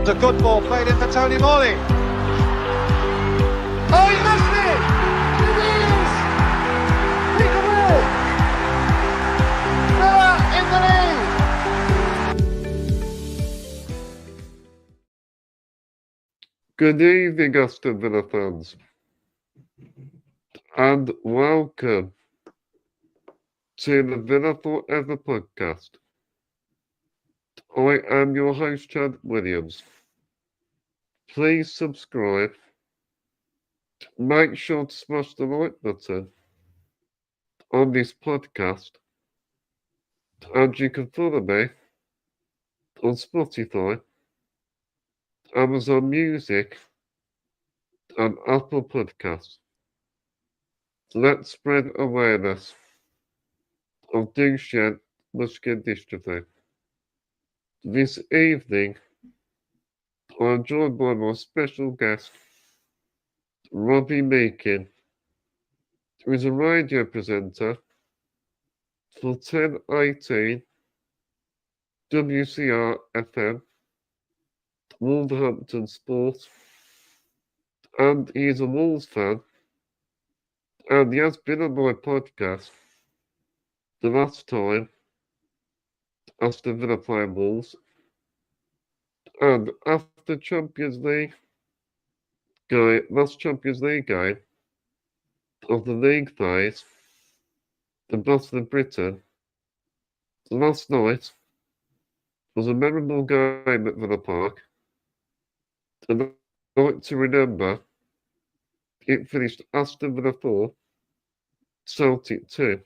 It's a good ball played in for Tony Morley. Oh, he missed it! It is! Peekaboo! Villa in the lead! Good evening, Aston Villa fans, and welcome to the Villa Forever podcast. I am your host, Chad Williams. Please subscribe. Make sure to smash the like button on this podcast, and you can follow me on Spotify, Amazon Music, and Apple Podcasts. Let's spread awareness of Duchenne muscular dystrophy. This evening, I am joined by my special guest, Robbie Meakin, who is a radio presenter for 1018 WCR FM, Wolverhampton Sport, and he is a Wolves fan, and he has been on my podcast the last time Aston Villa playing Wolves, and after last Champions League game of the league phase, the Boston of Britain, last night was a memorable game at Villa Park, and I'd like to remember it finished Aston Villa 4, Celtic 2.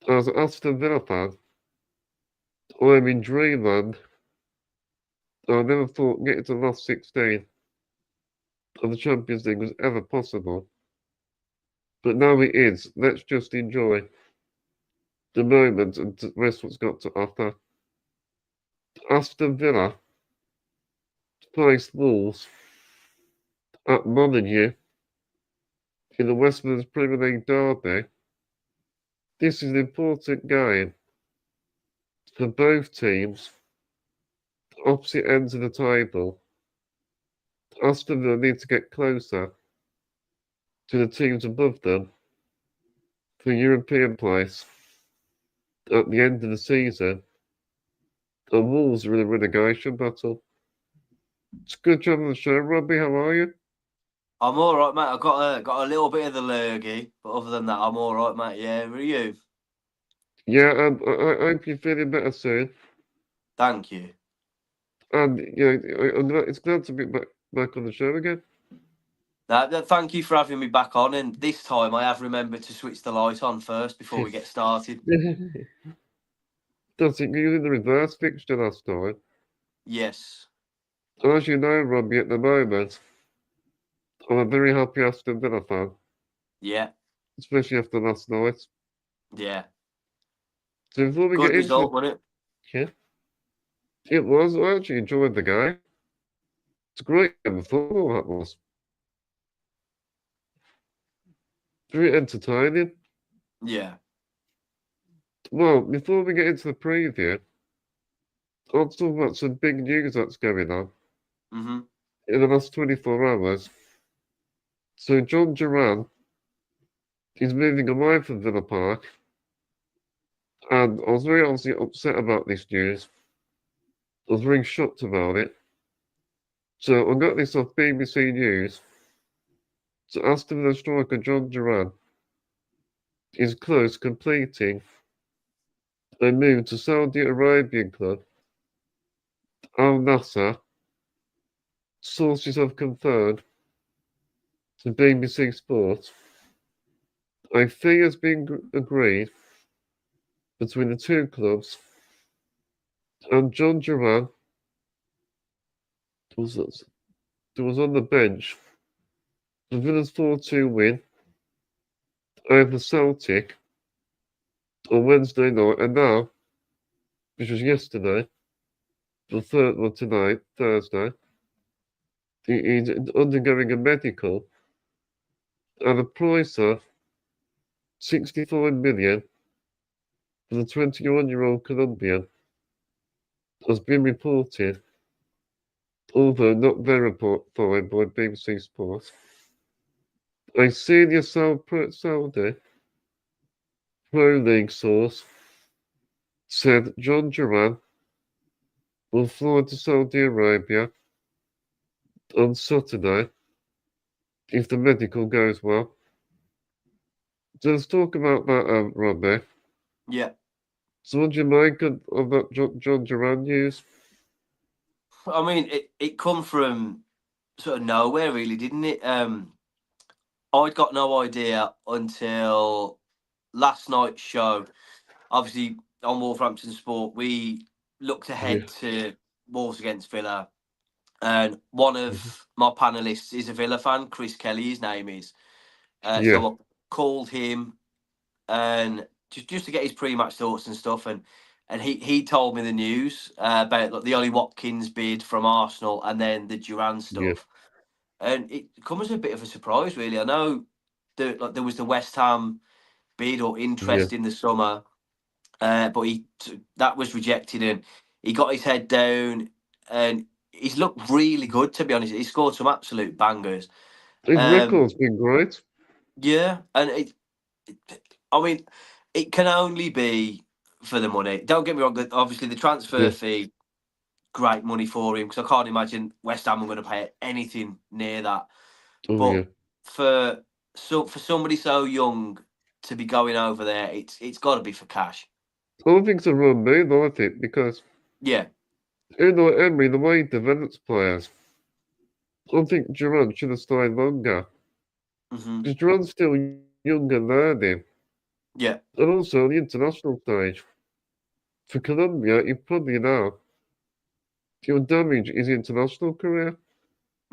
As an Aston Villa fan, I'm in dreamland. I never thought getting to the last 16 of the Champions League was ever possible. But now it is. Let's just enjoy the moment and the rest what's got to offer. Aston Villa faced Wolves at Molineux in the West Midlands Premier League derby. This is an important game for both teams, opposite ends of the table. Aston Villa need to get closer to the teams above them for European place at the end of the season. The Wolves are in a relegation battle. It's a good job on the show, Robbie. How are you? I'm all right, mate. I've got a little bit of the lurgy, but other than that, I'm all right, mate. Yeah, who are you? Yeah, I hope you're feeling better soon. Thank you. And it's glad to be back on the show again. Thank you for having me back on, and this time I have remembered to switch the light on first before we get started. Does it use in the reverse fixture last time? Yes. And as you know, Robbie, at the moment, I'm a very happy Aston Villa fan. Yeah. Especially after last night. Yeah. So before we Good get result, into wasn't it? Yeah. It was. I actually enjoyed the game. It's a great game of football, that was. Very entertaining. Yeah. Well, before we get into the preview, I'll talk about some big news that's going on in the last 24 hours. So John Duran is moving away from Villa Park, and I was very obviously upset about this news. I was very shocked about it. So I got this off BBC News. So Aston Villa striker John Duran is close to completing a move to Saudi Arabian club Al Nassr. Sources have confirmed to BBC Sport a fee has been agreed between the two clubs, and John Duran was on the bench for Villa's 4-2 win over Celtic on Wednesday night, and now, which was yesterday, tonight, Thursday, he's undergoing a medical at a price of 65 million for the 21-year-old Colombian has been reported although not verified by BBC Sport. A senior Saudi Pro League source said John Duran will fly to Saudi Arabia on Saturday if the medical goes well. So let's talk about that, Robbie. Yeah. So what do you make of that John Duran news? I mean, it come from sort of nowhere, really, didn't it? I'd got no idea until last night's show. Obviously, on Wolverhampton Sport, we looked ahead to Wolves against Villa, and one of my panelists is a Villa fan, Chris Kelly, his name is. So I called him and just to get his pre-match thoughts and stuff, and he told me the news about like, the Ollie Watkins bid from Arsenal and then the Duran stuff, and it comes as a bit of a surprise, really. I know there was the West Ham bid or interest in the summer, but that was rejected, and he got his head down, and he's looked really good, to be honest. He scored some absolute bangers. His record's been great. Yeah, and I mean, it can only be for the money. Don't get me wrong. Obviously, the transfer fee, great money for him, because I can't imagine West Ham are going to pay anything near that. But for somebody so young to be going over there, it's got to be for cash. I don't think it's a run move, I think, because Emery, the way he develops players, I think Duran should have stayed longer. Because Duran's still young and learning. Yeah. And also on the international stage, for Colombia, you probably know he'll damage his international career.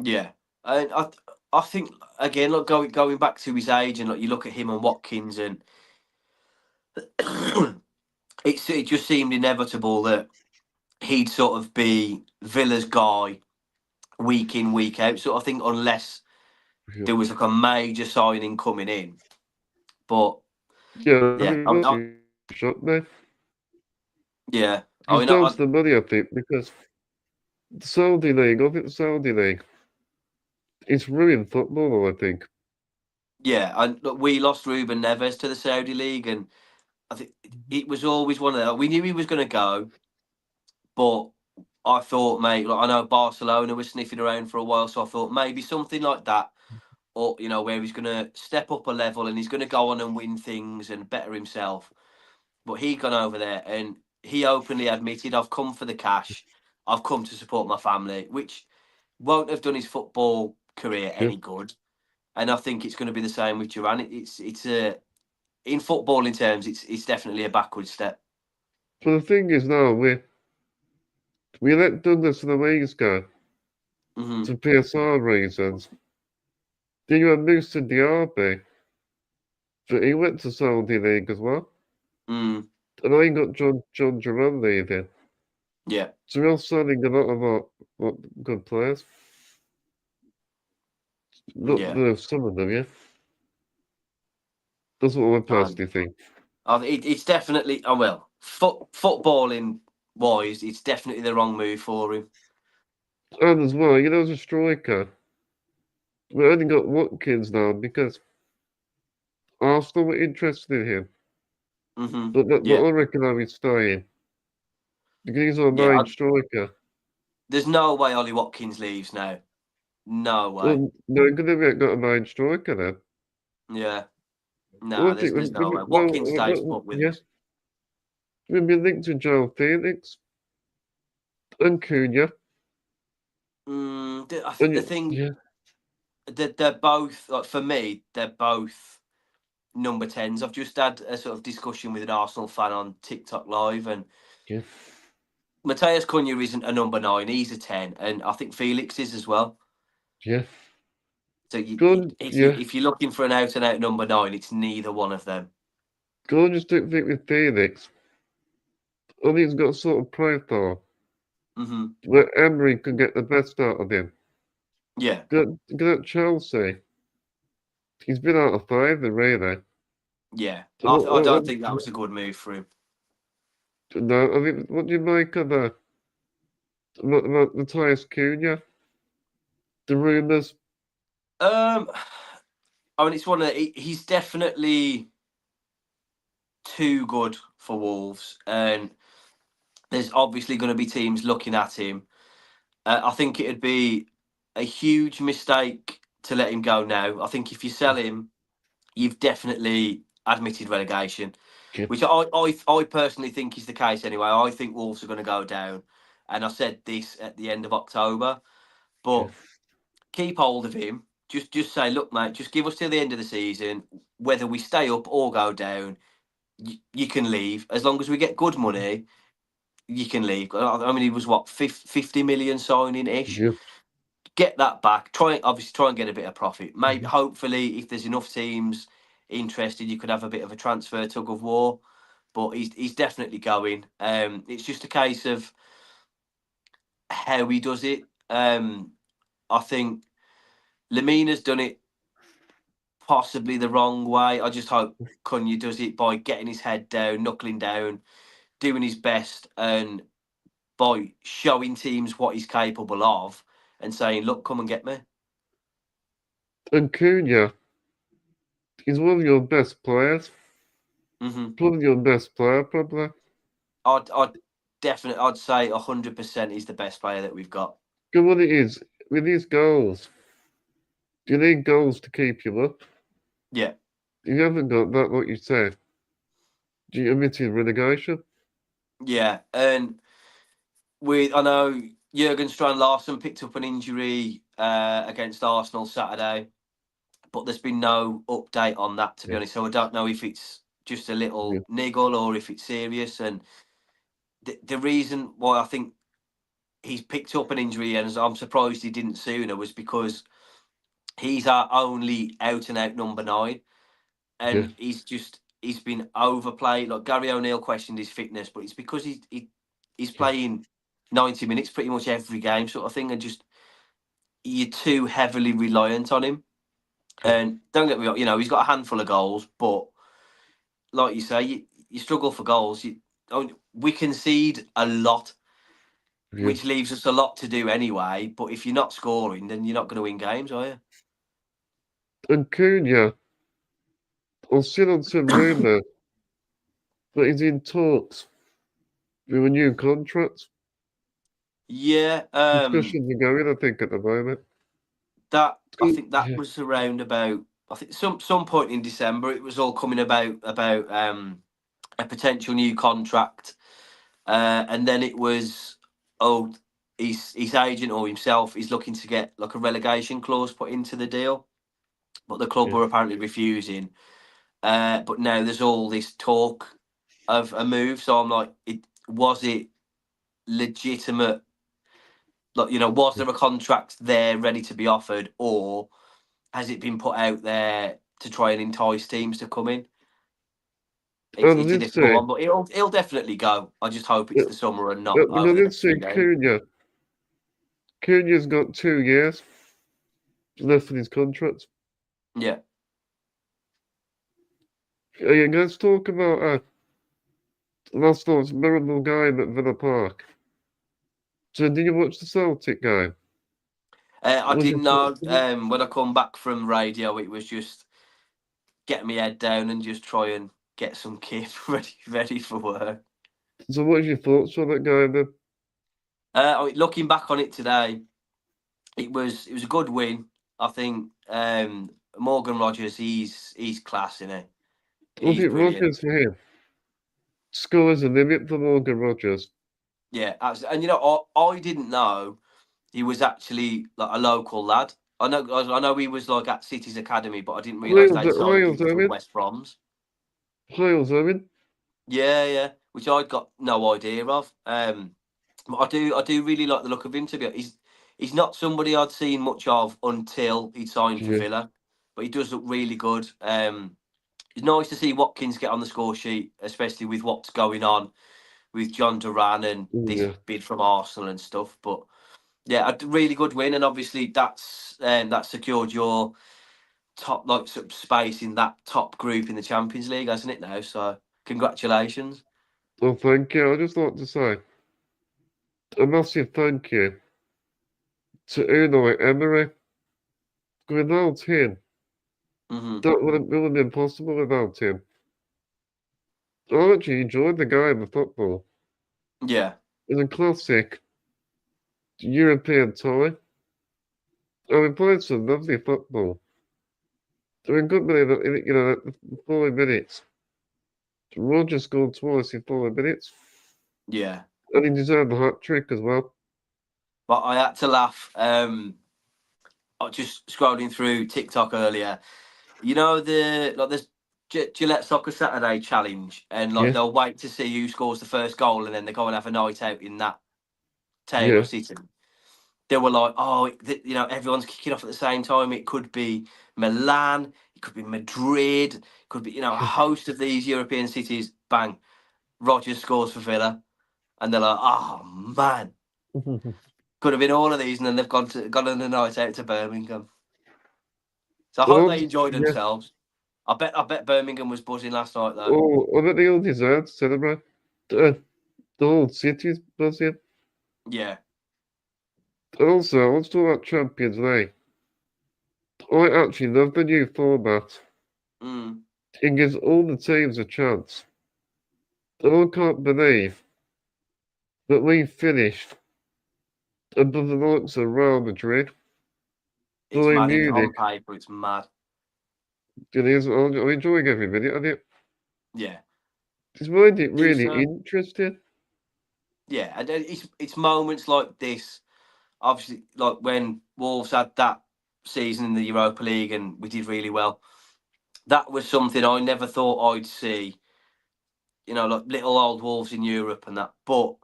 Yeah. And I think, again, look, going back to his age, and you look at him and Watkins, and it just seemed inevitable that he'd sort of be Villa's guy week in, week out. So I think unless there was like a major signing coming in. But shot me. Yeah. He's down to the money, I think, because the Saudi League, it's ruined football, I think. Yeah, and look, we lost Ruben Neves to the Saudi League, and I think it was always one of them. We knew he was going to go, but I thought, mate, I know Barcelona was sniffing around for a while, so I thought maybe something like that, or where he's going to step up a level and he's going to go on and win things and better himself. But he'd gone over there and he openly admitted, I've come for the cash. I've come to support my family, which won't have done his football career any good. And I think it's going to be the same with Duran. It's in footballing terms, it's definitely a backward step. But the thing is now, we let Douglas Luiz go for PSR reasons. Then you had Moussa Diaby, but he went to Saudi League as well. And I got John Duran leaving. Yeah. So we're signing a lot of our good players. Not some of them, yeah. That's what I personally think. It's definitely, footballing wise, it's definitely the wrong move for him. And as well, as a striker, we only got Watkins now because Arsenal were interested in him. But I reckon he's staying. Because he's our main striker. There's no way Ollie Watkins leaves now. No way. Well, no, because they've got a main striker then. Yeah. No, there's no way. Watkins stays put with us. We've been linked to Joe Felix and Cunha. The thing, they're both, like, for me, they're both number 10s. I've just had a sort of discussion with an Arsenal fan on TikTok Live, and Matheus Cunha isn't a number 9, he's a 10, and I think Felix is as well. Yeah. So if you're looking for an out-and-out number 9, it's neither one of them. I just don't think with Felix, I think he's got a sort of profile where Emery can get the best out of him. Yeah. Because at Chelsea, he's been out of favour, really. Yeah. I don't think that was a good move for him. No, I mean, what do you make of Matheus Cunha? The rumours? I mean, it's one of he's definitely too good for Wolves, and there's obviously going to be teams looking at him. I think it'd be a huge mistake to let him go now. I think if you sell him, you've definitely admitted relegation, Yeah. which I personally think is the case anyway. I think Wolves are going to go down, and I said this at the end of October. But keep hold of him. Just say, look, mate, just give us till the end of the season. Whether we stay up or go down, you can leave as long as we get good money. You can leave. I mean, he was what 50 million signing ish. Yeah. Get that back. Try and get a bit of profit. Maybe hopefully, if there's enough teams interested, you could have a bit of a transfer tug of war. But he's definitely going. It's just a case of how he does it. I think Lemina's done it possibly the wrong way. I just hope Cunha does it by getting his head down, knuckling down, doing his best, and by showing teams what he's capable of and saying, look, come and get me. And Cunha, he's one of your best players. One of your best player, probably. I'd definitely, I'd say 100% he's the best player that we've got. Because what it is, with these goals, you need goals to keep you up. Yeah. You haven't got that, what you said. You admitted relegation. Yeah, and I know Jurgen Strand Larsen picked up an injury against Arsenal Saturday, but there's been no update on that, to be honest. So I don't know if it's just a little niggle or if it's serious. And the reason why I think he's picked up an injury, and I'm surprised he didn't sooner, was because he's our only out and out number 9, and he's been overplayed. Like Gary O'Neill questioned his fitness, but it's because he's playing 90 minutes pretty much every game, sort of thing, and just you're too heavily reliant on him. And don't get me wrong, he's got a handful of goals, but like you say, you struggle for goals. We concede a lot, which leaves us a lot to do anyway. But if you're not scoring, then you're not going to win games, are you? And Cunha, I've seen on some rumour that he's in talks with a new contract. Yeah. Discussions are going, I think, at the moment. I think that was around about, I think some point in December. It was all coming about a potential new contract, and then it was his agent or himself is looking to get like a relegation clause put into the deal, but the club were apparently refusing. But now there's all this talk of a move. So I'm like, was it legitimate? Like, was there a contract there ready to be offered, or has it been put out there to try and entice teams to come in? It's a difficult one, but he'll definitely go. I just hope it's the summer and not over the next few games. Cunha's got 2 years left in his contract. Yeah. Let's talk about last night's memorable game at Villa Park. So, did you watch the Celtic game? I didn't know. When I come back from radio, it was just get my head down and just try and get some kit ready for work. So, what are your thoughts on that game then? Looking back on it today, it was a good win. I think Morgan Rogers, he's class, isn't he? Was it Rogers for him? Sky's the limit for Morgan Rogers. Yeah, absolutely. And I didn't know he was actually like a local lad. I know he was like at City's academy, but I didn't realise they signed him from West Brom's. Wales, Owen. Yeah, which I'd got no idea of. But I do really like the look of him. To be, he's not somebody I'd seen much of until he signed for Villa, but he does look really good. It's nice to see Watkins get on the score sheet, especially with what's going on with John Duran and this bid from Arsenal and stuff. But yeah, a really good win, and obviously that secured your top sort of space in that top group in the Champions League, hasn't it now? So congratulations. Well, thank you. I'd just like to say a massive thank you to Unai Emery. Without him, that wouldn't have been possible without him. I actually enjoyed the game of football. Yeah. It's a classic European tie. And we played some lovely football. I mean, couldn't believe that, you know, 40 minutes. Roger scored twice in 40 minutes. Yeah. And he deserved the hat trick as well. But I had to laugh. I was just scrolling through TikTok earlier. You know this Gillette Soccer Saturday challenge, and like Yeah. they'll wait to see who scores the first goal, and then they go and have a night out in that town Yeah. or city. They were like, oh, you know, everyone's kicking off at the same time. It could be Milan, it could be Madrid, it could be, you know, a host of these European cities. Bang, Rodgers scores for Villa, and they're like, oh man, could have been all of these, and then they've gone on a night out to Birmingham. So I hope they enjoyed Yeah. themselves. I bet Birmingham was buzzing last night though. Oh, I bet they all deserve to celebrate. The whole city's buzzing. Yeah. And also, let's talk about Champions League. I actually love the new format. It gives all the teams a chance. And I can't believe that we finished above the likes of Real Madrid. It's Bayern mad. Munich. On paper, it's mad. It is. I'm enjoying every minute of it. Yeah. It's made it really interesting. Yeah, and it's moments like this. Obviously, like when Wolves had that season in the Europa League and we did really well. That was something I never thought I'd see. You know, like little old Wolves in Europe and that. But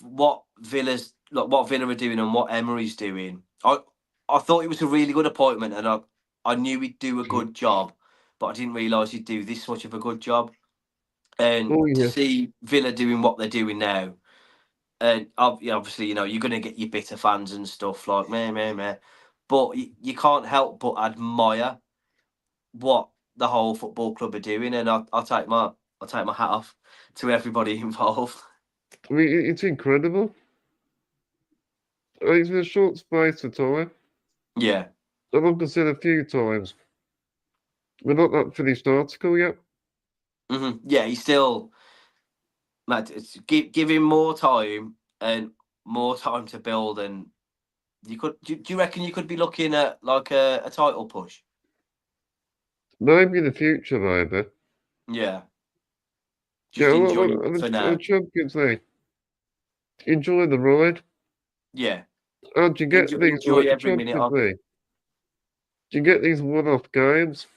what Villa are doing and what Emery's doing, I thought it was a really good appointment, and I knew he'd do a good job, but I didn't realise he'd do this much of a good job. And to see Villa doing what they're doing now, and obviously, you know, you're going to get your bitter fans and stuff like meh. But you can't help but admire what the whole football club are doing, and I'll take my hat off to everybody involved. I mean, it's incredible. It's in a short space of time. Yeah. And like I said a few times, we're not that finished article yet. Yeah, he's still. Matt, give him more time and more time to build, and you could. Do you reckon you could be looking at like a title push? Maybe in the future, maybe. Yeah. Just enjoying it for now. Champions League. Enjoy the ride. Yeah. And you get these enjoy like every minute Champions of it. League. You get these one-off games.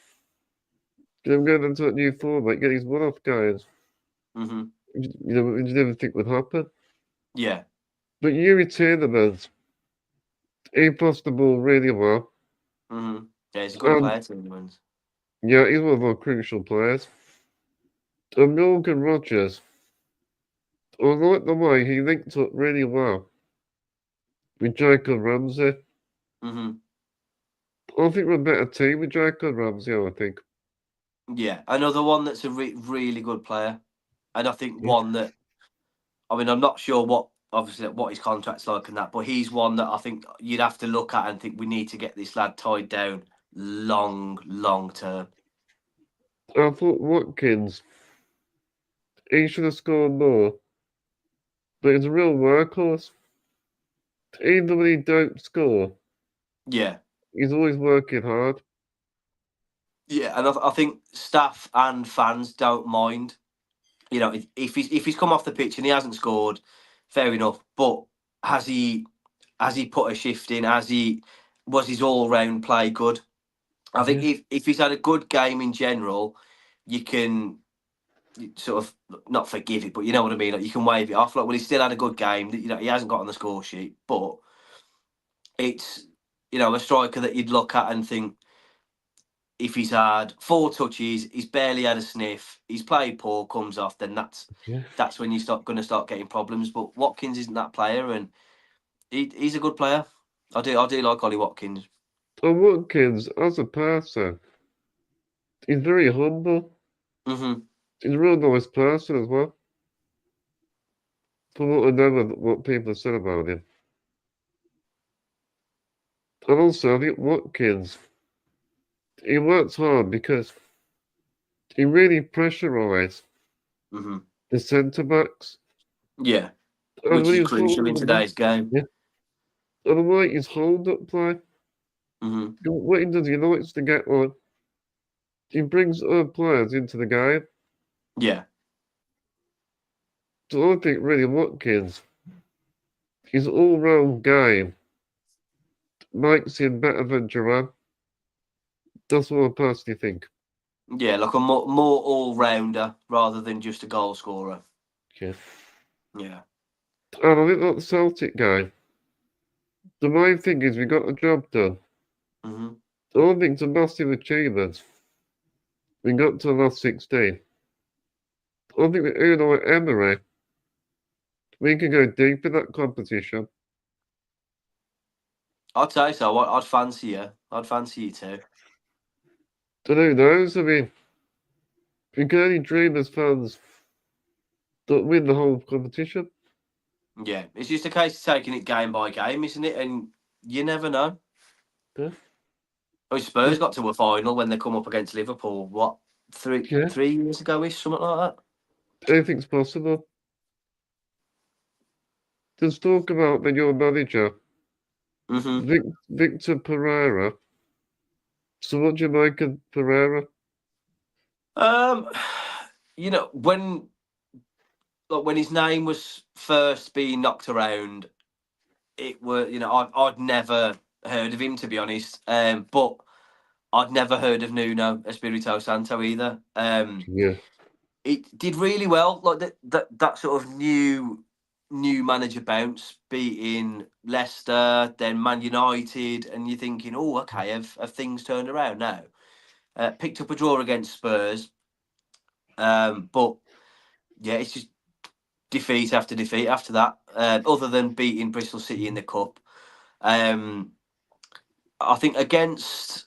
I'm going into a new format. You get these one-off games. You never think would happen. Yeah. But Yuri Tielemans, he passed the ball really well. Yeah, he's a good player, Tielemans. Yeah, he's one of our crucial players. And Morgan Rodgers, I like the way he linked up really well with Jacob Ramsey. I think we're a better team with Jacob Ramsey, I think. Yeah, another one that's a really good player. And I think one that, I mean, I'm not sure what his contract's like and that, but he's one that I think you'd have to look at and think we need to get this lad tied down long term. I thought Watkins, he should have scored more. But he's a real workhorse. Even when he don't score, yeah, he's always working hard. Yeah, and I think staff and fans don't mind. You know, if he's come off the pitch and he hasn't scored, fair enough. But has he put a shift in? Was his all round play good? I think if he's had a good game in general, you can sort of not forgive it, but you know what I mean. Like, you can wave it off. Like, well, he still had a good game. You know, he hasn't got on the score sheet, but it's, you know, a striker that you'd look at and think, if he's had 4 touches, he's barely had a sniff, he's played poor, comes off, then that's when you going to start getting problems. But Watkins isn't that player, and he's a good player. I do like Ollie Watkins. And Watkins, as a person, he's very humble. He's a real nice person as well. From what I know of what people have said about him. And also, I think Watkins, he works hard because he really pressurised the centre backs. Yeah, And which when is he's crucial in holding them up, today's game. yeah. And the way his hold-up play, what he does, he likes to get on. He brings other players into the game. Yeah. So I think really Watkins, his all-round game makes him better than Duran. That's what I personally think. Yeah, like a more all-rounder rather than just a goal scorer. Yeah. Yeah. And I think that Celtic game, the main thing is we got the job done. So I think it's a massive achievement. We got to the last 16. I think with Unai Emery, we can go deep in that competition. I'd say so. I'd fancy you. I'd fancy you too. But who knows? I mean, we can only dream as fans that win the whole competition. Yeah, it's just a case of taking it game by game, isn't it? And you never know. Yeah. I mean, Spurs got to a final when they come up against Liverpool. What, three years ago-ish, something like that? Anything's possible. Let's talk about your manager, Victor Pereira. So what do you make of Pereira? You know, when his name was first being knocked around, it were, you know, I'd never heard of him, to be honest. But I'd never heard of Nuno Espirito Santo either. Yeah. It did really well, like that sort of new manager bounce, beating Leicester, then Man United, and you're thinking, oh, okay, have things turned around now? Picked up a draw against Spurs, but yeah, it's just defeat after defeat after that. Other than beating Bristol City in the cup, I think against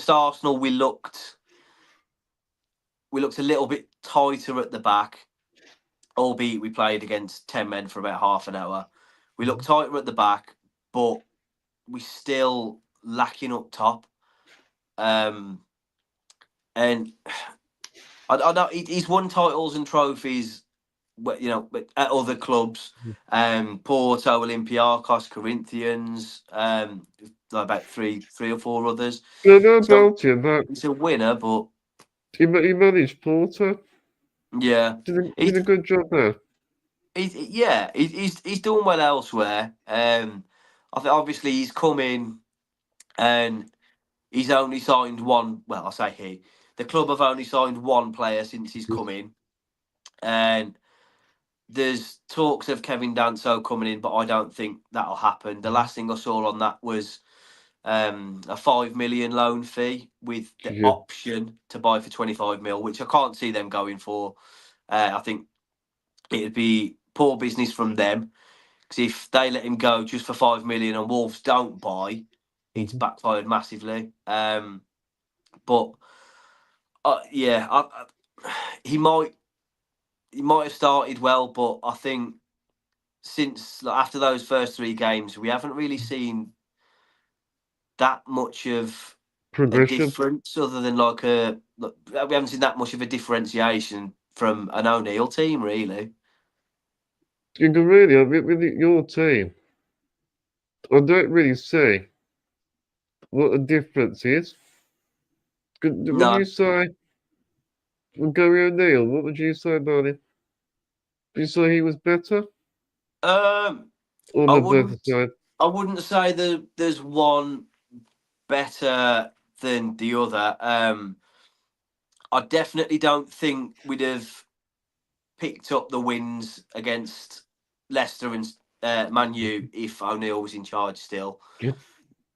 Arsenal we looked a little bit tighter at the back, albeit we played against 10 men for about half an hour. We looked tighter at the back, but we still lacking up top. And I know he's won titles and trophies, you know, at other clubs, Porto, Olympiacos, Corinthians, about three or four others. Yeah, no So about him, but he's a winner, but he managed Porto. yeah, Did a good job there. He's doing well elsewhere. I think obviously he's come in and he's only signed one. Well, I say he. The club have only signed one player since he's come in, and there's talks of Kevin Danso coming in, but I don't think that'll happen. The last thing I saw on that was a 5 million loan fee with the option to buy for 25 mil, which I can't see them going for. I think it'd be poor business from them, because if they let him go just for 5 million and Wolves don't buy, it's backfired massively. But yeah, he might have started well, but I think since after those first three games, we haven't really seen that much of a Progression. difference, other than we haven't seen that much of a differentiation from an O'Neill team, really. You can really, with your team, I don't really see what the difference is. Would No, you say, with Gary O'Neill, what would you say about him? Would you say he was better? Or I the better wouldn't. side? I wouldn't say that there's one better than the other. I definitely don't think we'd have picked up the wins against Leicester and Man U if O'Neill was in charge still. Yeah.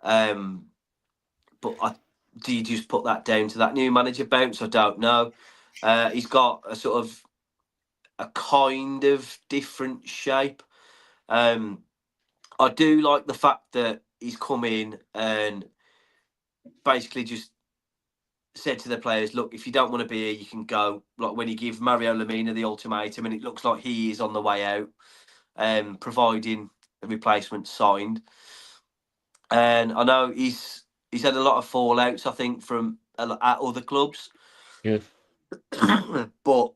But do you just put that down to that new manager bounce? I don't know. He's got a sort of a kind of different shape. I do like the fact that he's come in and basically just said to the players, look, if you don't want to be here, you can go. Like when he gave Mario Lemina the ultimatum, and it looks like he is on the way out, providing a replacement signed. and I know he's had a lot of fallouts. I think from at other clubs, Yeah. but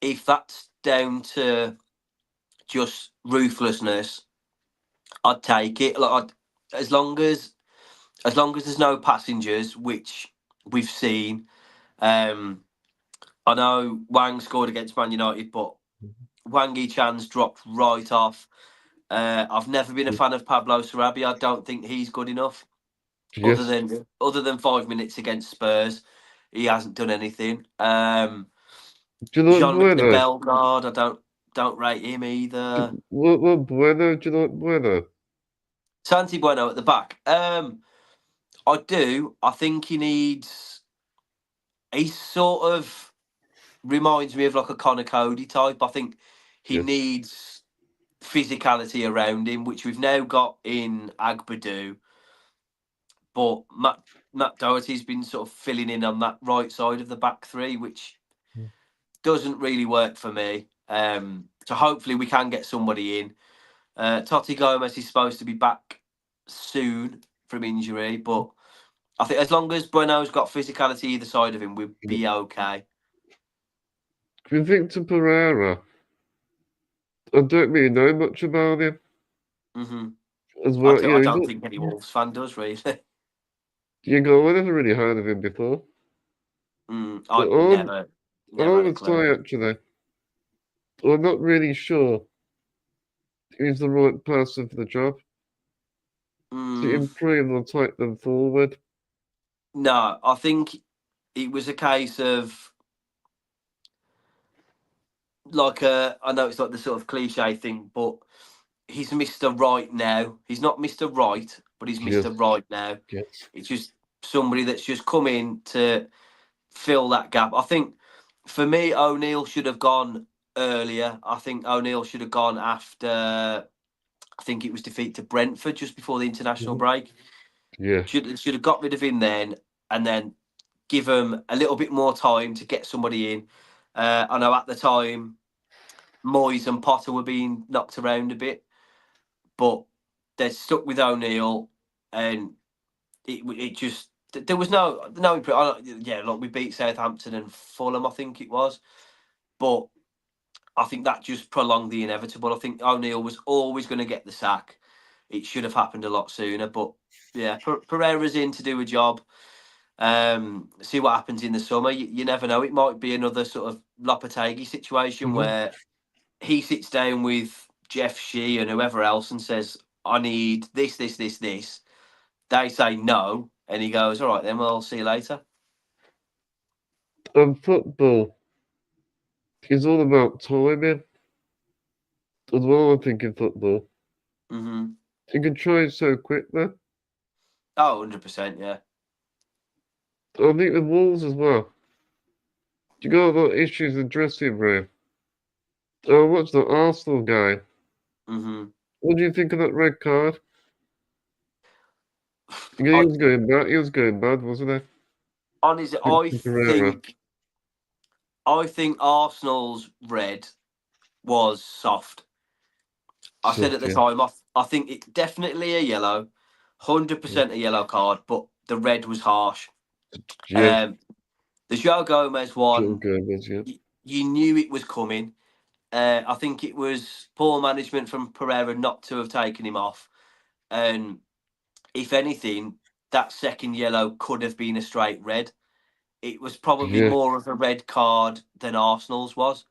if that's down to just ruthlessness, I'd take it. As long as there's no passengers, which we've seen. I know Wang scored against Man United, but Wangi Chan's dropped right off. I've never been a fan of Pablo Sarabia. I don't think he's good enough. Yes. Other than 5 minutes against Spurs, he hasn't done anything. Do you know what Jean-Luc de Bueno? Bellegarde, I don't rate him either. What Bueno? Do you know what Bueno? Santi Bueno at the back. I do. I think he needs. He sort of reminds me of like a Connor Cody type. I think he Yes. needs physicality around him, which we've now got in Agbadu. But Matt Doherty's been sort of filling in on that right side of the back three, which doesn't really work for me. So hopefully we can get somebody in. Totti Gomez is supposed to be back soon from injury, but I think as long as Bueno's got physicality either side of him, we'll be okay. With Victor Pereira, I don't really know much about him. Mm-hmm. As well, I don't think any Wolves fan does really. I never really heard of him before. I never I had a would clue. say actually, I'm not really sure he's the right person for the job to improve or take them forward. No, I think it was a case of I know it's like the sort of cliche thing, but he's Mr. Right now. He's not Mr. Right, but he's Yes. Mr. Right now. Yes. It's just somebody that's just come in to fill that gap. I think for me, O'Neill should have gone earlier. I think O'Neill should have gone after. I think it was defeat to Brentford just before the international break. Yeah. Should have got rid of him then, and then give him a little bit more time to get somebody in. I know at the time, Moyes and Potter were being knocked around a bit, but they're stuck with O'Neill, and it just there was no yeah, like we beat Southampton and Fulham, I think it was, but I think that just prolonged the inevitable. I think O'Neill was always going to get the sack. It should have happened a lot sooner, but yeah, Pereira's in to do a job. See what happens in the summer. You never know. It might be another sort of Lopetegui situation where he sits down with Jeff Shee and whoever else and says, I need this, this, this, this. They say no. And he goes, all right, then we'll see you later. Football is all about timing. As well, I think in football. Mm-hmm. You can change so quickly. Oh, 100%, yeah. I think with Wolves as well. You got a lot of issues in dressing room. Oh, what's the Arsenal guy? Mm-hmm. What do you think of that red card? Yeah, he was going bad. He was going bad, wasn't he? Honestly, Pereira. I think Arsenal's red was soft. I said at the time, I think it's definitely a yellow, 100% a yellow card, but the red was harsh. Yeah. The João Gomez one, Gomez, yeah. you knew it was coming. I think it was poor management from Pereira not to have taken him off. And if anything, that second yellow could have been a straight red. It was probably more of a red card than Arsenal's was.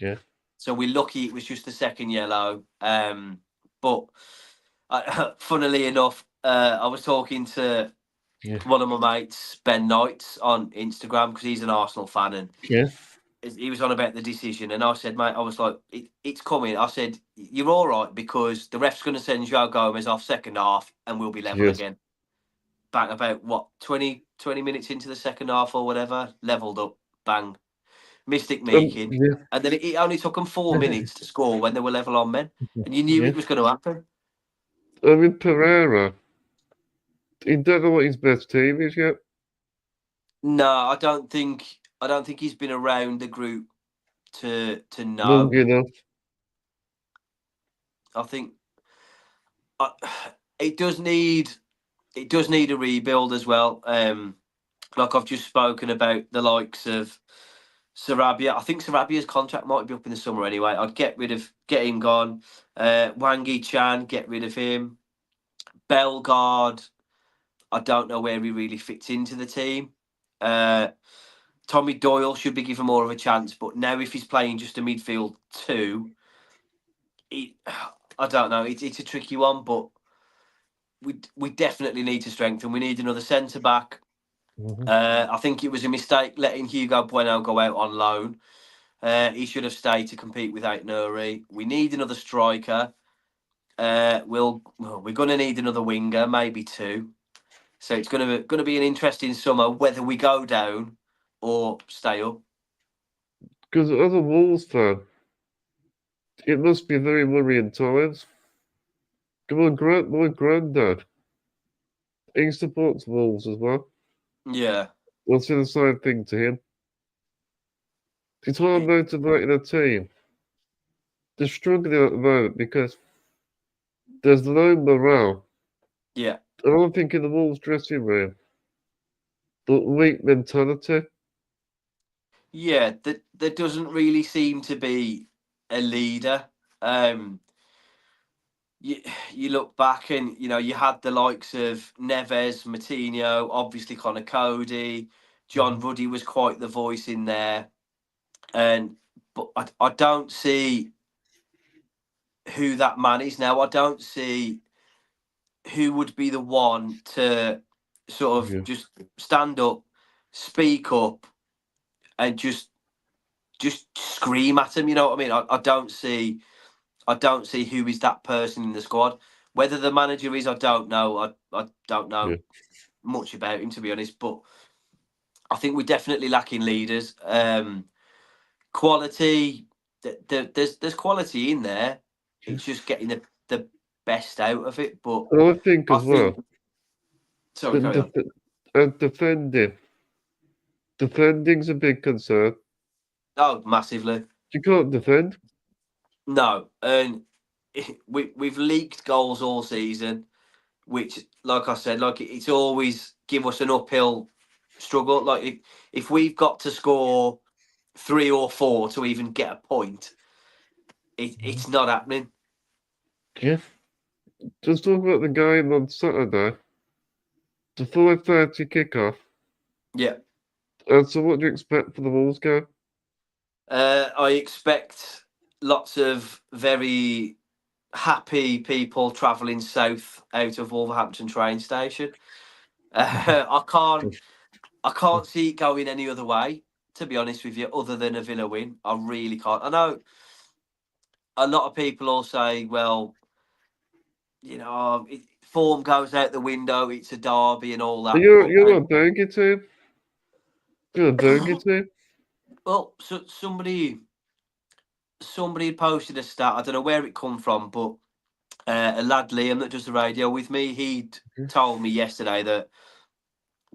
Yeah. So we're lucky it was just the second yellow. But funnily enough, I was talking to one of my mates, Ben Knights, on Instagram because he's an Arsenal fan, and he was on about the decision. And I said, mate, I was like, it's coming. I said, you're all right because the ref's going to send João Gomez off second half and we'll be level again. Bang, about what, 20 minutes into the second half or whatever, levelled up, bang. Mystic Meakin. And then it only took them 4 minutes to score when they were level on men. And you knew it was going to happen. I mean, Pereira, he don't know what his best team is yet. No, I don't think he's been around the group to know. Long enough. I think it does need a rebuild as well. Like I've just spoken about the likes of Sarabia. I think Sarabia's contract might be up in the summer anyway. I'd get him gone. Wangi Chan, get rid of him. Bellegarde, I don't know where he really fits into the team. Tommy Doyle should be given more of a chance, but now if he's playing just a midfield two, I don't know. It's a tricky one, but we definitely need to strengthen. We need another centre back. I think it was a mistake letting Hugo Bueno go out on loan. He should have stayed to compete with Aït-Nouri. We need another striker. We're going to need another winger, maybe two. So it's going to be an interesting summer whether we go down or stay up. Because as a Wolves fan, it must be very worrying times. Come on, my granddad, he supports Wolves as well. Yeah. I'll say the same thing to him. It's hard motivating a team. They're struggling at the moment because there's low morale. Yeah. And I'm thinking the Wolves dressing room, the weak mentality. Yeah, there doesn't really seem to be a leader. You look back and you had the likes of Neves, Matinho, obviously Connor Cody, John Ruddy was quite the voice in there, but I don't see who that man is now. I don't see who would be the one to sort of just stand up, speak up, and just scream at him. You know what I mean? I don't see who is that person in the squad. Whether the manager is, I don't know. I don't know much about him, to be honest. But I think we're definitely lacking leaders. Quality. There's quality in there. It's just getting the best out of it. But And I think as well. Sorry, carry on. And defending's a big concern. Oh, massively. You can't defend. No, and we've leaked goals all season, which, like I said, it's always give us an uphill struggle. Like if we've got to score 3 or 4 to even get a point, it's not happening. Yeah. Just talk about the game on Saturday. The 5:30 kickoff. Yeah. So what do you expect for the Wolves game? I expect lots of very happy people travelling south out of Wolverhampton train station. I can't see it going any other way, to be honest with you, other than a Villa win. I really can't. I know a lot of people all say, well, form goes out the window, it's a derby and all that. You're not doing it, team. You're not doing it, team. Well, so somebody had posted a stat. I don't know where it come from, but a lad Liam that does the radio with me, he'd told me yesterday that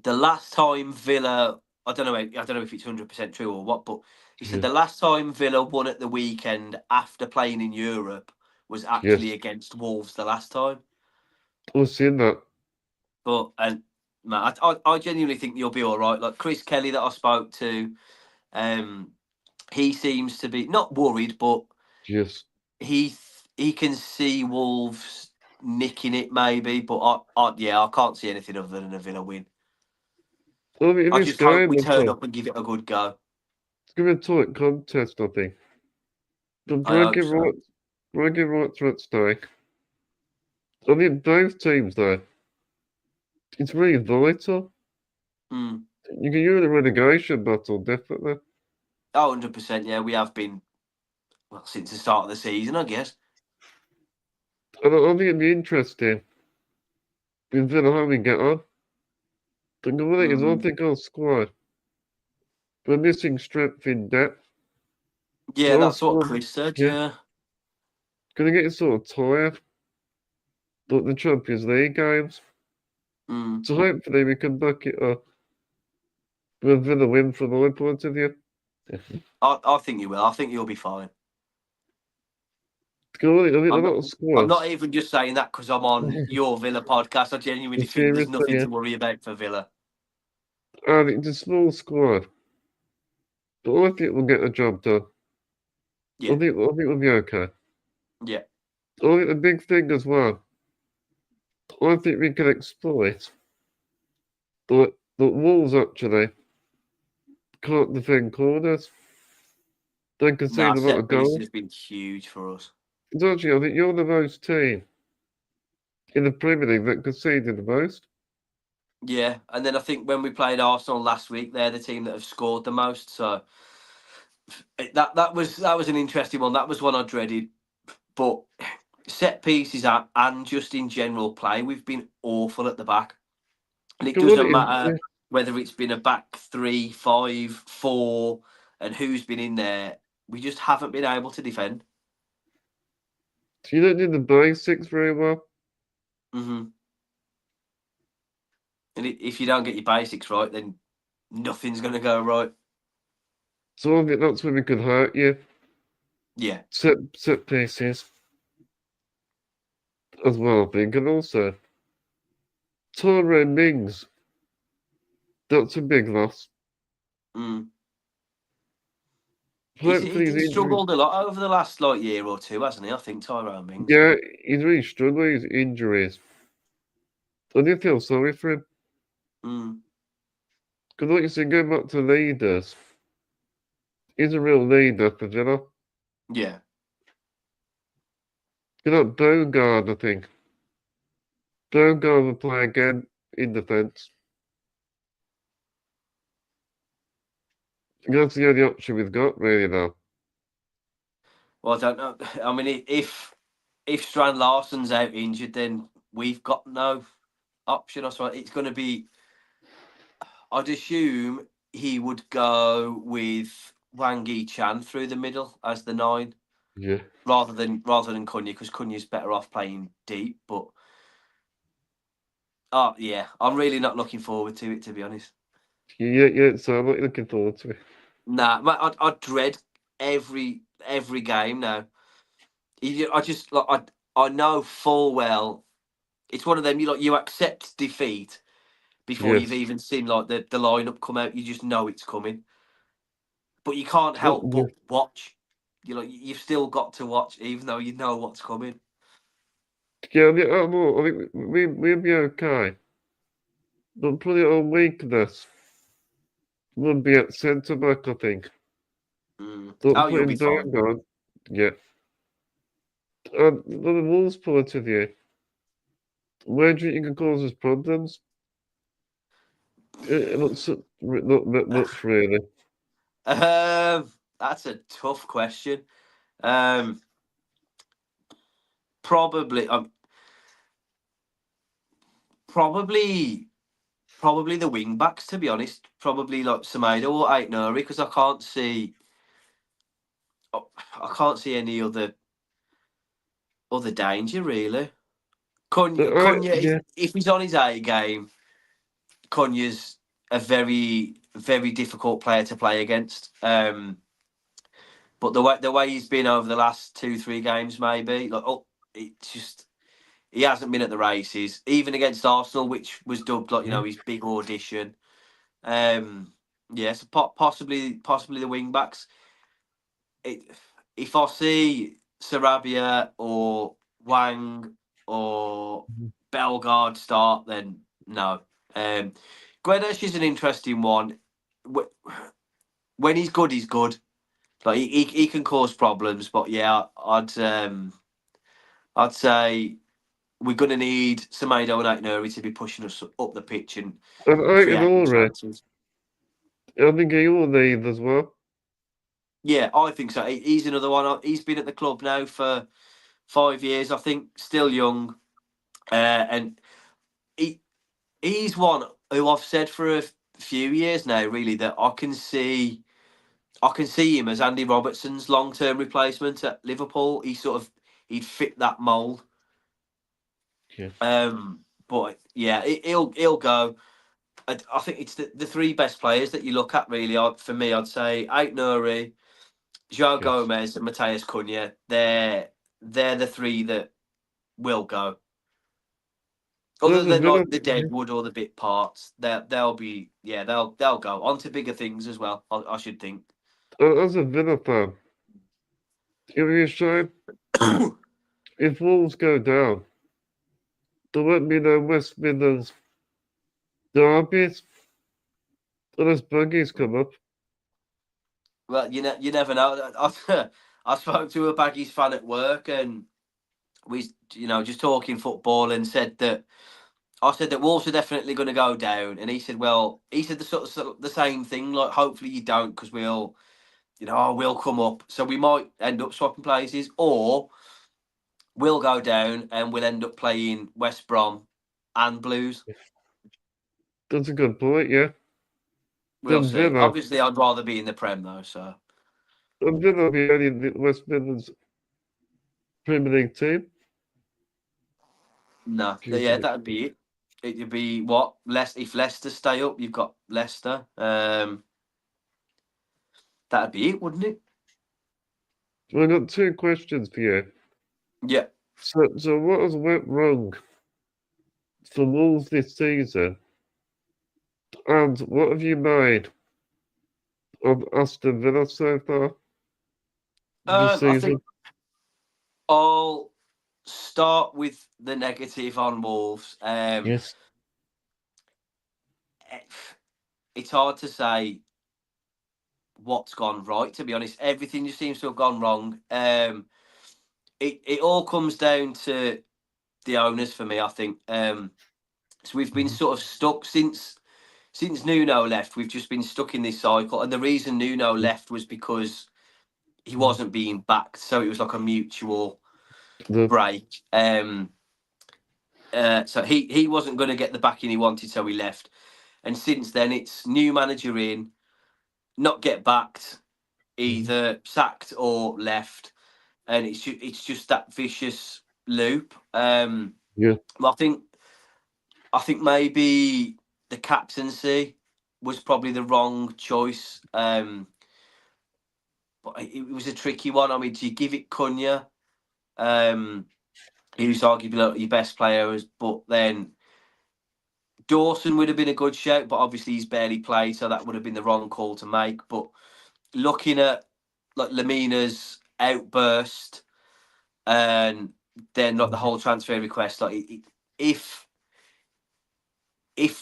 the last time Villa, I don't know if it's 100% true or what, but he said the last time Villa won at the weekend after playing in Europe was actually against Wolves the last time. I've seen that. But man, I genuinely think you'll be all right. Like Chris Kelly that I spoke to, he seems to be not worried, but he can see Wolves nicking it maybe. But I can't see anything other than a Villa win. I just hope we turn up and give it a good go. It's going to be a tight contest, I think. The bragging rights are at stake. I mean, both teams, though, it's really vital. You can use the relegation battle, definitely. Oh, 100%, yeah. We have been, well, since the start of the season, I guess. And I think it'd be interesting with Villa how we get on. The thing is, I think our squad, we're missing strength in depth. Yeah, that's what Chris said, yeah. Gonna get sort of tired. Like the Champions League games. So hopefully we can back it up with Villa win from my point of view. I think you will. I think you'll be fine. Go on, I think I'm a lot not, of I'm not squads. even just saying that because I'm on your Villa podcast. I genuinely think there's Seriously, nothing yeah. to worry about for Villa. I think it's a small squad, but I think we'll get the job done. Yeah, I think we'll be okay. yeah. I think the big thing as well, I think we can exploit that Wolves actually can't defend corners. They concede Nah, a lot set of piece goals. has been huge for us. Don't you? I think you're the most team in the Premier League that conceded the most. Yeah, and then I think when we played Arsenal last week, they're the team that have scored the most. So that was an interesting one. That was one I dreaded. But set pieces and just in general play, we've been awful at the back, and it Come on, doesn't matter whether it's been a back 3, 5, 4, and who's been in there. We just haven't been able to defend. you don't do the basics very well. Hmm And if you don't get your basics right, then nothing's going to go right. So I think that's where we could hurt you. Yeah, Set pieces as well, I think, and also Tyrone Mings. That's a big loss. mm. Hopefully his He's injury. struggled a lot over the last year or two, hasn't he? I think Tyrone Mings. Yeah, he's really struggling with injuries. I do feel sorry for him. Mm. Because like you said, going back to leaders, he's a real leader for Villa. Yeah. You know, Bogard, I think. Bogard will play again in defence. That's the only option we've got, really, now. Well, I don't know. I mean, if Strand Larsen's out injured, then we've got no option. I suppose it's going to be. I'd assume he would go with Wang Chan through the middle as the 9, Yeah. rather than Cunha, because Cunha's better off playing deep. But yeah, I'm really not looking forward to it, to be honest. Yeah, so I'm not looking forward to it. Nah, I dread every game now. I just I know full well it's one of them. You accept defeat before you've Yes. even seen the lineup come out. You just know it's coming, but you can't help Yeah, but watch. You've still got to watch, even though you know what's coming. I think we'll be okay. But probably our weakness would be at centre back, I think. Mm. Don't Oh, put you'll be him fine. down, God. Yeah. And from the Wolves' point of view, where do you think it causes problems? Not much, really. That's a tough question. Um, probably, probably, probably the wing backs. To be honest, probably like Semedo or Ait Nouri, because I can't see any other danger really. Cunha, Yeah, if he's on his A game, Cunha's a very, very difficult player to play against. But the way he's been over the last 2, 3 games, maybe it's just he hasn't been at the races, even against Arsenal, which was dubbed yeah. his big audition. Yeah, so possibly the wing backs. It, if I see Sarabia or Wang or Mhm. Bellegarde start, then no. Grealish is an interesting one. When he's good, he's good. Like he can cause problems, but yeah, I'd say we're going to need Semedo and Aït-Nouri to be pushing us up the pitch and And I can creating already, chances. I think he will leave as well. Yeah, I think so. He's another one. He's been at the club now for 5 years, I think. Still young, and he's one who I've said for a few years now, really, that I can see him as Andy Robertson's long-term replacement at Liverpool. He'd fit that mould. Yeah, But yeah, he'll go. I think it's the 3 best players that you look at really. For me, I'd say Ait Nouri, João yes. Gomez, and Mateus Cunha. They're they're the three that will go. Other than like the Deadwood or the bit parts, they'll go on to bigger things as well. I should think. As a Villa fan, it'll be a shame if Wolves go down. There won't be no West Midlands derbies unless buggies come up. Well, you never know. I spoke to a Baggies fan at work, and we, just talking football, and said that I said that Wolves are definitely going to go down, and he said, well, the sort of the same thing. Like, hopefully you don't, because we'll come up, so we might end up swapping places, or we'll go down and we'll end up playing West Brom and Blues. That's a good point, yeah. We'll see. Villa, obviously, I'd rather be in the Prem though. So. And Villa will be only the West Midlands Premier League team. No, yeah, that'd be it. It'd be what? If Leicester stay up, you've got Leicester. That'd be it, wouldn't it? Well, I've got two questions for you. Yeah. So what has went wrong for Wolves this season? And what have you made of Aston Villa so far this season? I think I'll start with the negative on Wolves. Yes. It's hard to say what's gone right, to be honest. Everything just seems to have gone wrong. It all comes down to the owners for me, I think. So we've been sort of stuck since Nuno left. We've just been stuck in this cycle, and the reason Nuno left was because he wasn't being backed, so it was like a mutual break. So he wasn't going to get the backing he wanted, so he left. And since then, it's new manager in, not get backed, either sacked or left, and it's just that vicious loop. Yeah. I think maybe the captaincy was probably the wrong choice. But it was a tricky one. I mean, do you give it Cunha, who's arguably your best player, but then Dawson would have been a good shout, but obviously he's barely played, so that would have been the wrong call to make. But looking at like Lamina's outburst and then like the whole transfer request, like if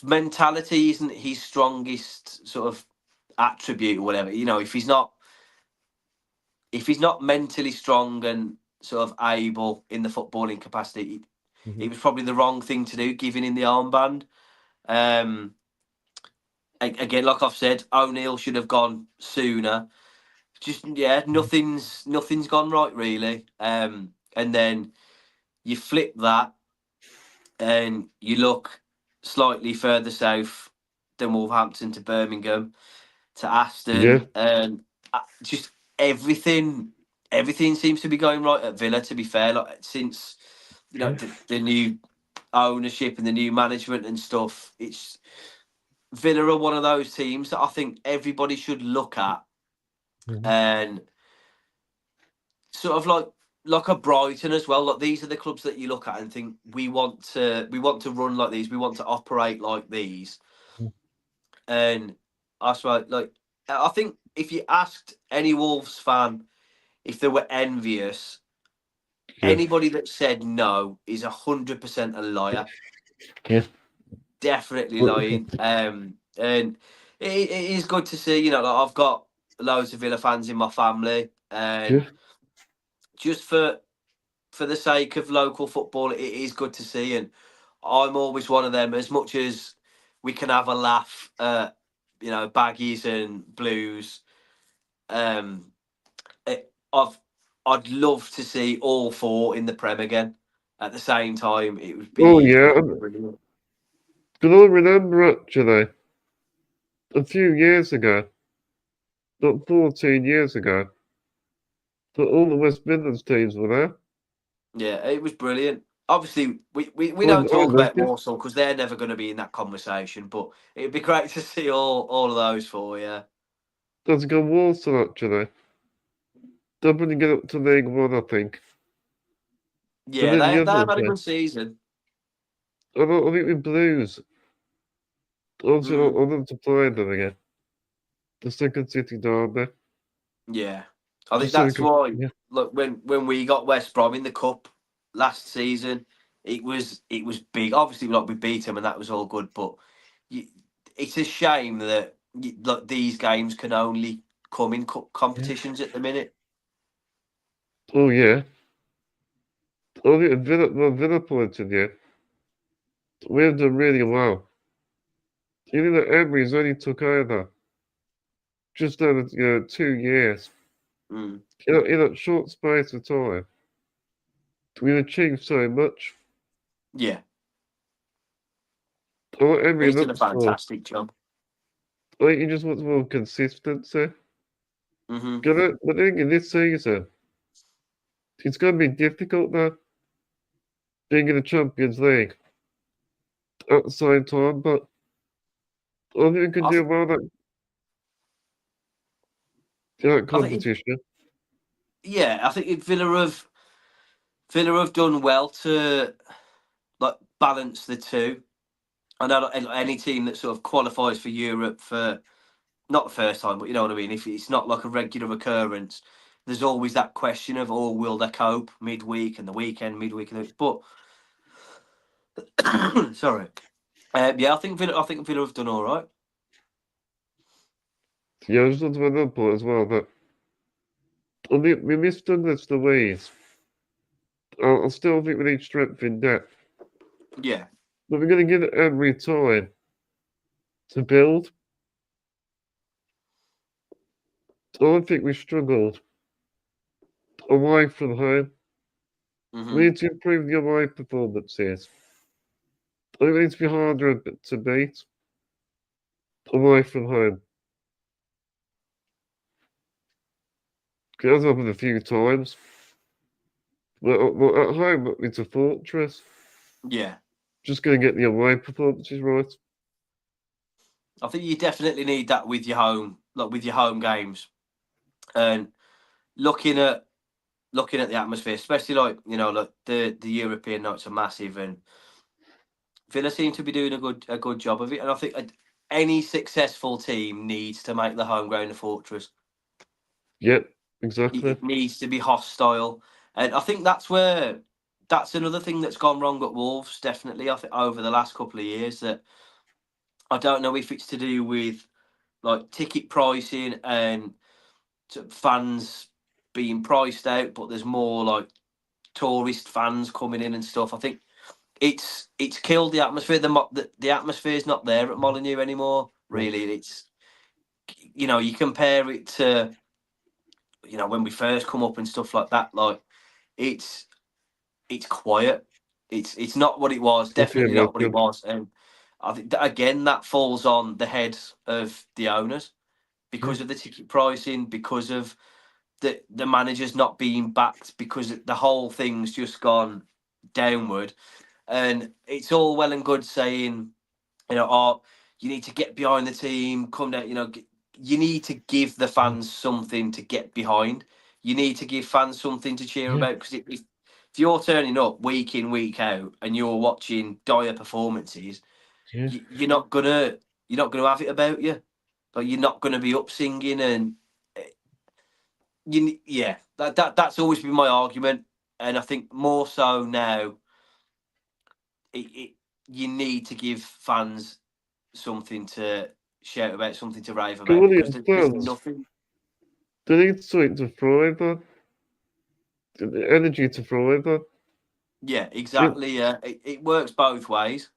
mentality isn't his strongest sort of attribute or whatever, if he's not mentally strong and sort of able in the footballing capacity, it was probably the wrong thing to do, giving him the armband. Again, like I've said, O'Neill should have gone sooner. Just nothing's gone right really. And then you flip that, and you look slightly further south than Wolverhampton to Birmingham to Aston, and just everything seems to be going right at Villa. To be fair, like since the new ownership and the new management and stuff, it's Villa are one of those teams that I think everybody should look at, and sort of like a Brighton as well. Like these are the clubs that you look at and think we want to run like these, we want to operate like these. And I swear, like I think if you asked any Wolves fan if they were envious, anybody that said no is 100% a liar. Yeah. Definitely lying. And it is good to see. Like I've got loads of Villa fans in my family, and just for the sake of local football, it is good to see. And I'm always one of them. As much as we can have a laugh at Baggies and Blues, I'd love to see all four in the Prem again at the same time. It would be brilliant. Can I remember actually a few years ago, not 14 years ago, that all the West Midlands teams were there. Yeah, it was brilliant. Obviously, we don't talk about Walsall because they're never going to be in that conversation, but it'd be great to see all of those four, yeah. There's a good Walsall actually. They're going to get up to League One, I think. Yeah, then the they have others, had a good season. I think with Blues, obviously I Mm, want them to play them again. The second City derby. yeah, I think Just so we that's can, why. yeah, Look, when we got West Brom in the cup last season, it was big. Obviously, like we beat them, and that was all good. But you, it's a shame that like these games can only come in cup yeah. competitions at the minute. Oh yeah. I think Villa pointed, yeah. We've done really well. You know that Emery's only took over just over 2 years. Mm, In a short space of time, we've achieved so much. yeah, What Emery he's done a looks for, fantastic job. I think he just wants more consistency. Hmm. But I think in this season, it's going to be difficult now, being in the Champions League at the same time. But I think we can I, do th- well that I think, competition. yeah, I think if Villa have done well to like balance the two. I know like, any team that sort of qualifies for Europe for not the first time, but you know what I mean. If it's not like a regular occurrence, there's always that question of, oh, will they cope midweek and the weekend, midweek and the, but sorry, yeah, I think Villa have done all right. Yeah, I just want to another point as well that we missed Douglas Louise. I still think we need strength in depth. Yeah, But we're going to give it every time to build. I think we struggled away from home. We hmm, need to improve the away performances. I think we need to be harder to beat away from home. That's happened a few times. But at home, it's a fortress. yeah. Just going to get the away performances right. I think you definitely need that with your home, like with your home games, and looking at the atmosphere, especially like like the European nights are massive, and Villa seem to be doing a good job of it. And I think any successful team needs to make the home ground a fortress. Yep, exactly. It needs to be hostile, and I think that's another thing that's gone wrong at Wolves. Definitely, I think over the last couple of years that I don't know if it's to do with like ticket pricing and fans being priced out, but there's more like tourist fans coming in and stuff. I think it's killed the atmosphere. The atmosphere is not there at Molineux anymore. Really, it's you compare it to when we first come up and stuff like that. Like it's it's quiet. It's not what it was. Okay, Definitely not what it Malcolm. was. And I think again that falls on the heads of the owners Yeah, because of the ticket pricing, because of the managers not being backed, because the whole thing's just gone downward. And it's all well and good saying, oh, you need to get behind the team, come down, you need to give the yeah, fans something to get behind. You need to give fans something to cheer yeah, about because if you're turning up week in, week out and you're watching dire performances, yeah. you're not gonna have it about you. Like you're not gonna be up singing and eh, yeah, that's always been my argument. And I think more so now, it you need to give fans something to shout about, something to rave Come about on, because in there's fans. nothing. They need something to thrive on. The energy to thrive on. Yeah, Yeah, exactly. Yeah, it works both ways.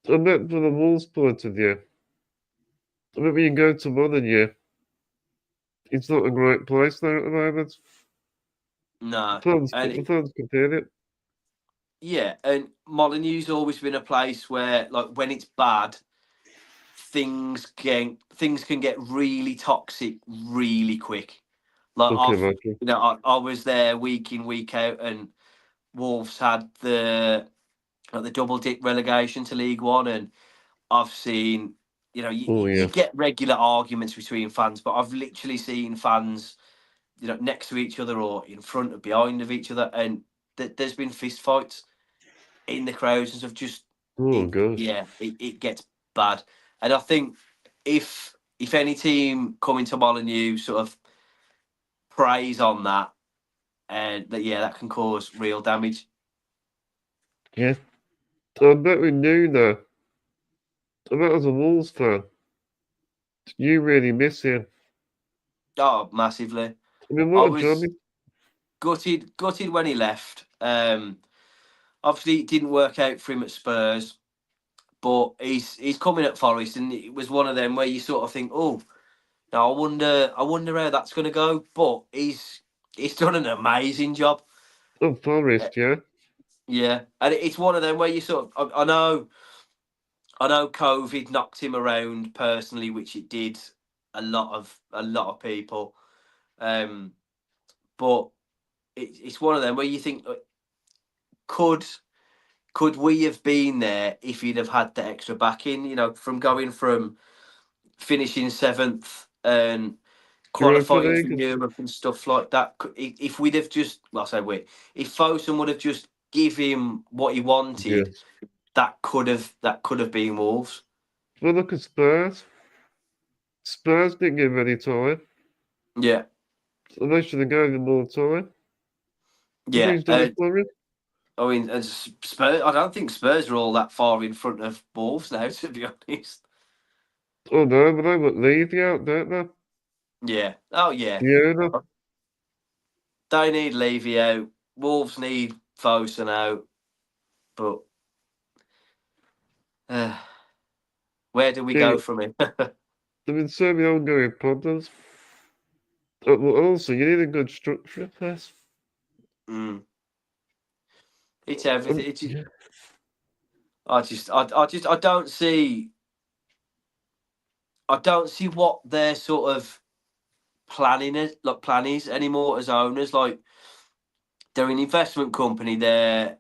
I meant from the Wolves' point of view. I mean, when you go to Molineux, it's not a great place there at the moment. No, and The fans can feel it. yeah, and Molineux's always been a place where, like, when it's bad, things can get really toxic really quick. Like Okay, Michael. I was there week in week out, and Wolves had the double dip relegation to League One, and I've seen, Oh, you yeah. get regular arguments between fans, but I've literally seen fans, next to each other or in front or behind of each other, and there's been fist fights in the crowds and stuff. Just Oh gosh. yeah, it gets bad. And I think if any team coming to Molineux sort of preys on that, and that can cause real damage. Yeah. I bet we knew that. I bet as a Wolves fan, you really miss him. Oh, massively. I mean, I what a was job. gutted when he left. Obviously, it didn't work out for him at Spurs, but he's coming at Forest, and it was one of them where you sort of think, oh, now I wonder how that's going to go. But he's done an amazing job. Oh, Forest, yeah. Yeah, and it's one of them where you sort of I know COVID knocked him around personally, which it did a lot of people. But it's one of them where you think, could we have been there if he'd have had the extra backing? You know, from going from finishing 7th and Europa qualifying for League. Europe and stuff like that. If we'd have just, well, I say if Fosun would have just give him what he wanted, Yes. that could have been Wolves. Well, look at Spurs. Spurs didn't give him any time. Yeah, So they should have given him more time. I think yeah. he's done it for him. I mean, and Spurs. I don't think Spurs are all that far in front of Wolves now, to be honest. Oh no, but they want Levy out, don't they? Yeah. Oh yeah. Yeah, no. They need Levy out. Wolves need Fosun out. But where do we Yeah, go from here? there have been so many ongoing problems. Well, also, you need a good structure first. Mm. It's everything. It's Yeah. I don't see. I don't see what their sort of planning is anymore as owners. Like, they're an investment company. They're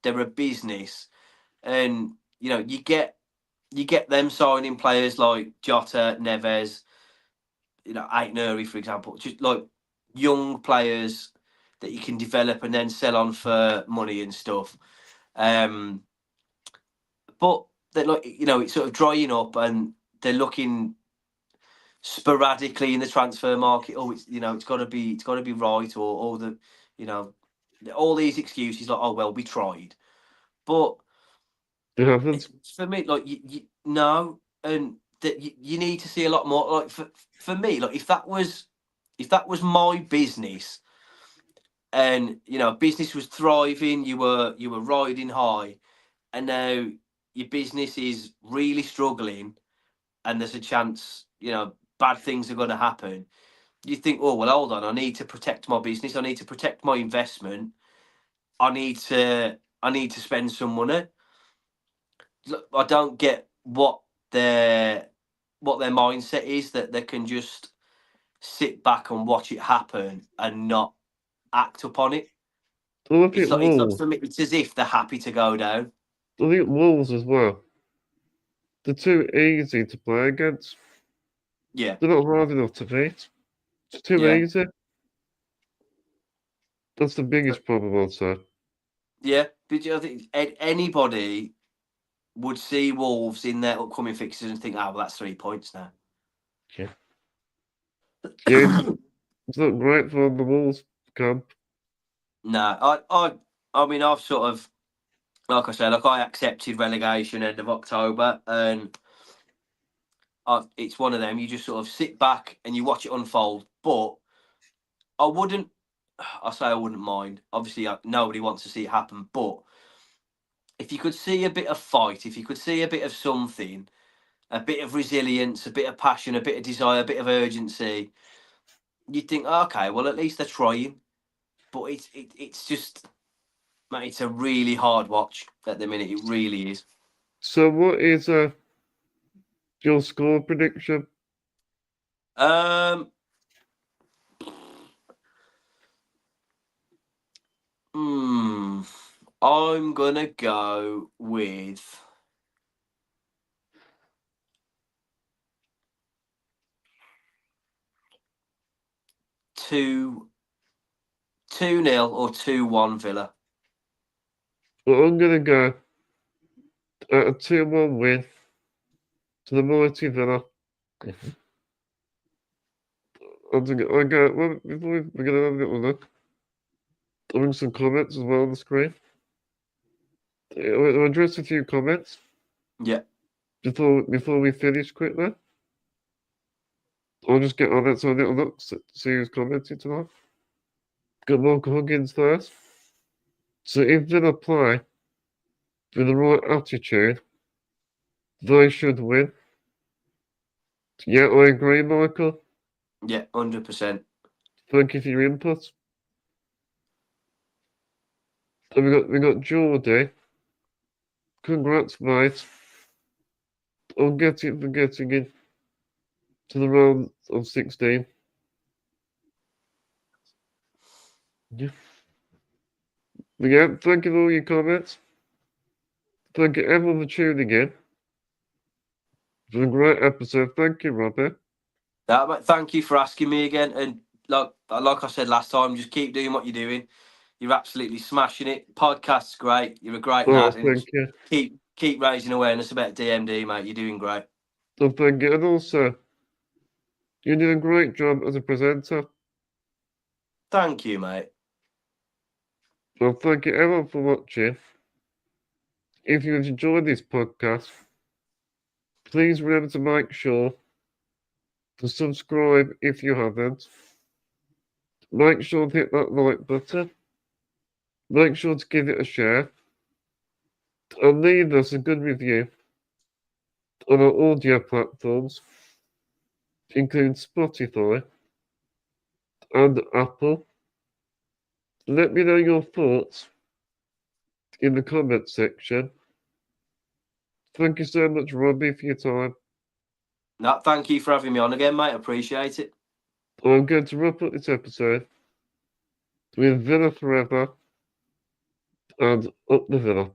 a business, and you get them signing players like Jota, Neves, Ait Nuri, for example, just like young players that you can develop and then sell on for money and stuff. But they're like, it's sort of drying up, and they're looking sporadically in the transfer market. Oh, it's got to be right, or the, all these excuses like, oh well, we tried, but You haven't. for me, like, no, and that you need to see a lot more. Like, for me, like, if that was my business, and business was thriving, you were riding high, and now your business is really struggling, and there's a chance bad things are going to happen. You think, oh well, hold on, I need to protect my business, I need to protect my investment, I need to spend some money. I don't get what their mindset is, that they can just sit back and watch it happen and not act upon it. I look at It's not Wolves. for me. It's as if they're happy to go down. I think Wolves as well. They're too easy to play against. Yeah, They're not hard enough to beat. It's too yeah, easy. That's the biggest problem, I'd say. yeah. But I think anybody would see Wolves in their upcoming fixtures and think, "Ah, well, that's 3 points now." Yeah. Yeah, it's not great for the Wolves camp. No, I mean, I've sort of, like I said, like, I accepted relegation end of October, and it's one of them. You just sort of sit back and you watch it unfold. But I wouldn't. I say I wouldn't mind. Obviously, nobody wants to see it happen. But if you could see a bit of fight, if you could see a bit of something, a bit of resilience, a bit of passion, a bit of desire, a bit of urgency, you'd think, okay, well, at least they're trying. But it's just, mate, it's a really hard watch at the minute. It really is. So, what is your score prediction? Um. I'm gonna go with 2-0 or 2-1 Villa. Well, I'm going to go at a 2-1 win to the mighty Villa. Well, before we're going to have a little look, I'll bring some comments as well on the screen. I'll address a few comments. Yeah. Before we finish quickly. I'll just get on it so a little look, see who's commenting tonight. Got Mark Huggins first. So if Villa play with the right attitude, they should win. Yeah, I agree, Michael. Yeah, 100%. Thank you for your input. And we got Geordie. Congrats, mate. On getting in to the round of 16. Yeah. But yeah, thank you for all your comments. Thank you everyone for tuning in. It was a great episode. Thank you, Robbie. Thank you for asking me again. And like I said last time, just keep doing what you're doing. You're absolutely smashing it. Podcast's great. You're a great lad. Thank you. Keep raising awareness about DMD, mate. You're doing great. So thank you. And also, you did a great job as a presenter. Thank you, mate. Well, thank you everyone for watching. If you've enjoyed this podcast, please remember to make sure to subscribe if you haven't. Make sure to hit that like button. Make sure to give it a share. And leave us a good review on our audio platforms, including Spotify and Apple. Let me know your thoughts in the comment section. Thank you so much, Robbie, for your time. No, thank you for having me on again, mate. Appreciate it. I'm going to wrap up this episode with Villa Forever and Up the Villa.